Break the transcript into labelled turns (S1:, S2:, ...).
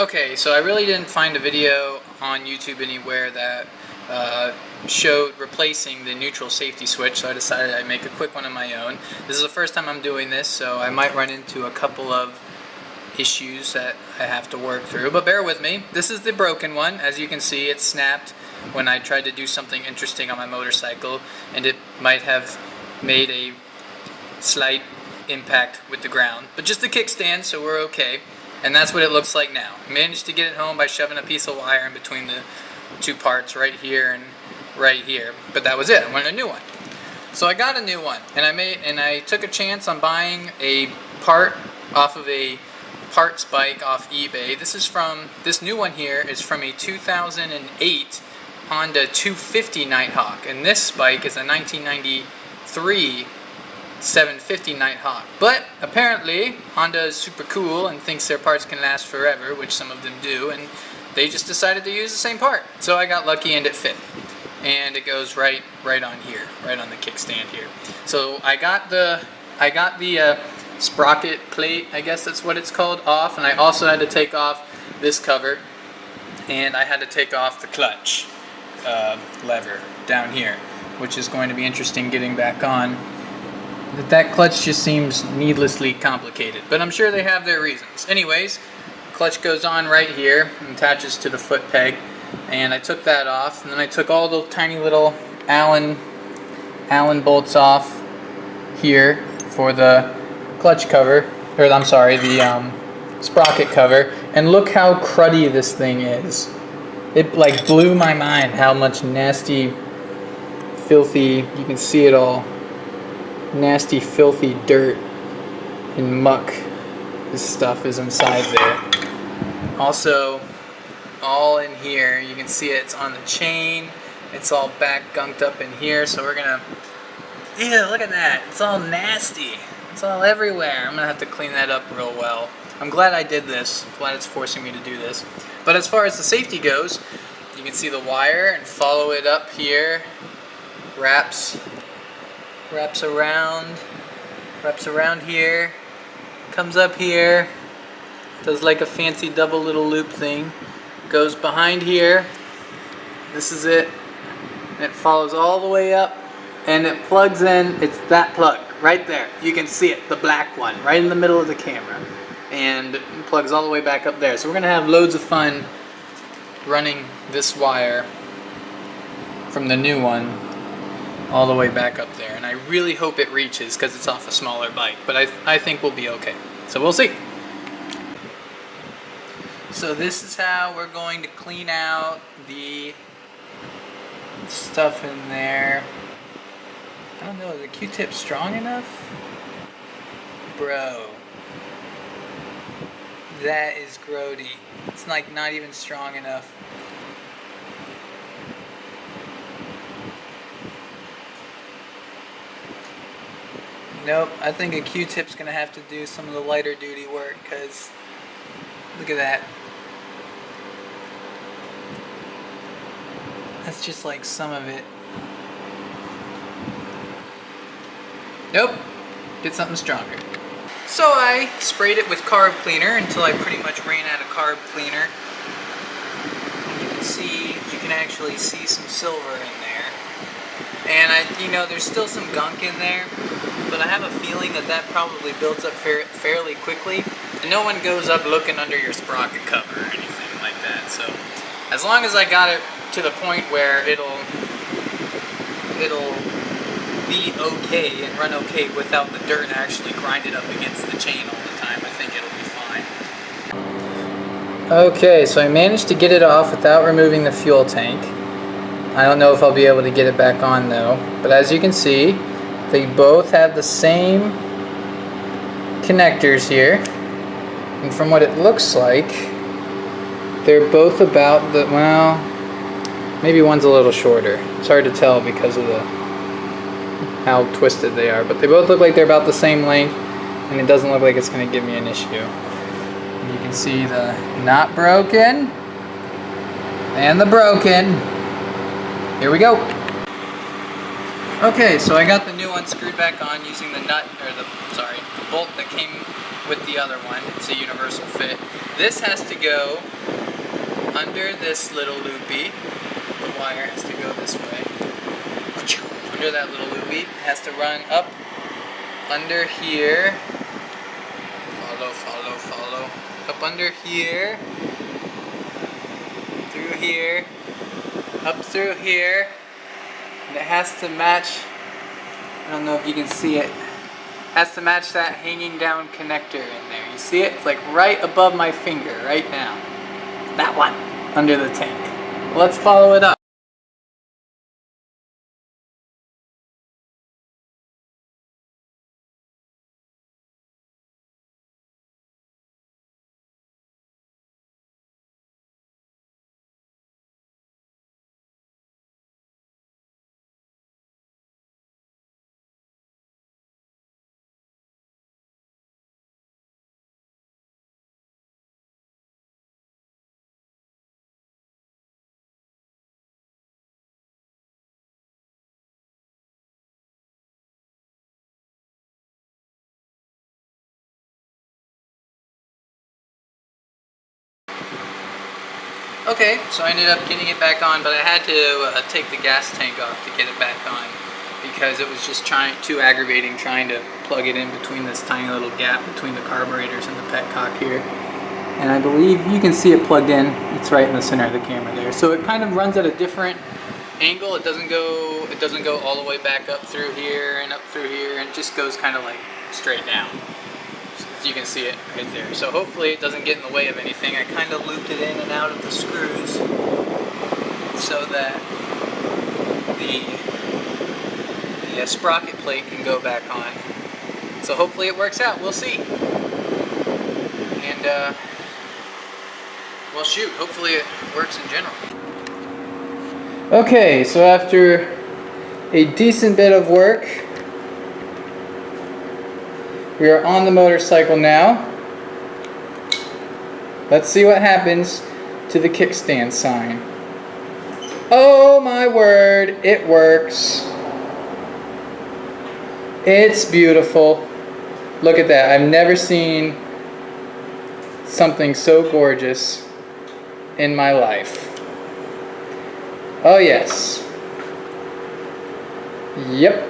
S1: Okay, so I really didn't find a video on YouTube anywhere that showed replacing the neutral safety switch, so I decided I'd make a quick one of my own. This is the first time I'm doing this, so I might run into a couple of issues that I have to work through, but bear with me. This is the broken one. As you can see, it snapped when I tried to do something interesting on my motorcycle, and it might have made a slight impact with the ground, but just the kickstand, so we're okay. And that's what it looks like now. I managed to get it home by shoving a piece of wire in between the two parts right here and right here, but that was it. I wanted a new one. So I got a new one, and I took a chance on buying a part off of a parts bike off eBay. This new one here is from a 2008 Honda 250 Nighthawk, and this bike is a 1993 750 Nighthawk. But apparently Honda is super cool and thinks their parts can last forever, which some of them do, and they just decided to use the same part. So I got lucky and it fit. And it goes right on here, right on the kickstand here. So I got the sprocket plate, I guess that's what it's called, off, and I also had to take off this cover, and I had to take off the clutch lever down here, which is going to be interesting getting back on. That clutch just seems needlessly complicated, but I'm sure they have their reasons. Anyways, clutch goes on right here and attaches to the foot peg, and I took that off, and then I took all the tiny little Allen bolts off here for the clutch cover, or I'm sorry, the sprocket cover, and look how cruddy this thing is. It like blew my mind how much nasty, filthy, you can see it all, nasty, filthy dirt and muck. This stuff is inside there. Also, all in here, you can see it's on the chain. It's all back gunked up in here, so we're gonna, ew, look at that. It's all nasty. It's all everywhere. I'm gonna have to clean that up real well. I'm glad I did this. I'm glad it's forcing me to do this. But as far as the safety goes, you can see the wire and follow it up here. Wraps around here, comes up here, does like a fancy double little loop thing, goes behind here, this is it, and it follows all the way up, and it plugs in, it's that plug, right there, you can see it, the black one, right in the middle of the camera, and it plugs all the way back up there. So we're going to have loads of fun running this wire from the new one all the way back up there, and I really hope it reaches because it's off a smaller bike, but I think we'll be okay, so we'll see. So this is how we're going to clean out the stuff in there. I don't know, is the Q-tip strong enough? Bro, that is grody. It's like not even strong enough. Nope, I think a Q-tip's gonna have to do some of the lighter duty work, because look at that. That's just like some of it. Nope, get something stronger. So I sprayed it with carb cleaner until I pretty much ran out of carb cleaner. And you can actually see some silver in there. And there's still some gunk in there, but I have a feeling that probably builds up fairly quickly. And no one goes up looking under your sprocket cover or anything like that. So as long as I got it to the point where it'll be okay and run okay without the dirt actually grinded up against the chain all the time, I think it'll be fine. Okay, so I managed to get it off without removing the fuel tank. I don't know if I'll be able to get it back on though, but as you can see, they both have the same connectors here, and from what it looks like, they're both about the, well, maybe one's a little shorter. It's hard to tell because of how twisted they are, but they both look like they're about the same length, and it doesn't look like it's going to give me an issue. You can see the not broken and the broken. Here we go. Okay, so I got the new one screwed back on using the bolt that came with the other one. It's a universal fit. this has to go under this little loopy. The wire has to go this way. Under that little loopy. It has to run up under here. Follow, follow, follow. Up under here. Through here. Up through here. And it has to match, I don't know if you can see it, has to match that hanging down connector in there. You see it? It's like right above my finger right now. That one, under the tank. Let's follow it up. Okay, so I ended up getting it back on, but I had to take the gas tank off to get it back on because it was just too aggravating trying to plug it in between this tiny little gap between the carburetors and the petcock here. And I believe you can see it plugged in. It's right in the center of the camera there. So it kind of runs at a different angle. It doesn't go all the way back up through here and up through here, and it just goes kind of like straight down. You can see it right there. So hopefully it doesn't get in the way of anything. I kind of looped it in and out of the screws so that the sprocket plate can go back on. So hopefully it works out. We'll see. And well, shoot, hopefully it works in general. Okay, so after a decent bit of work, we are on the motorcycle now. Let's see what happens to the kickstand sign. Oh my word, it works. It's beautiful. Look at that. I've never seen something so gorgeous in my life. Oh yes. Yep.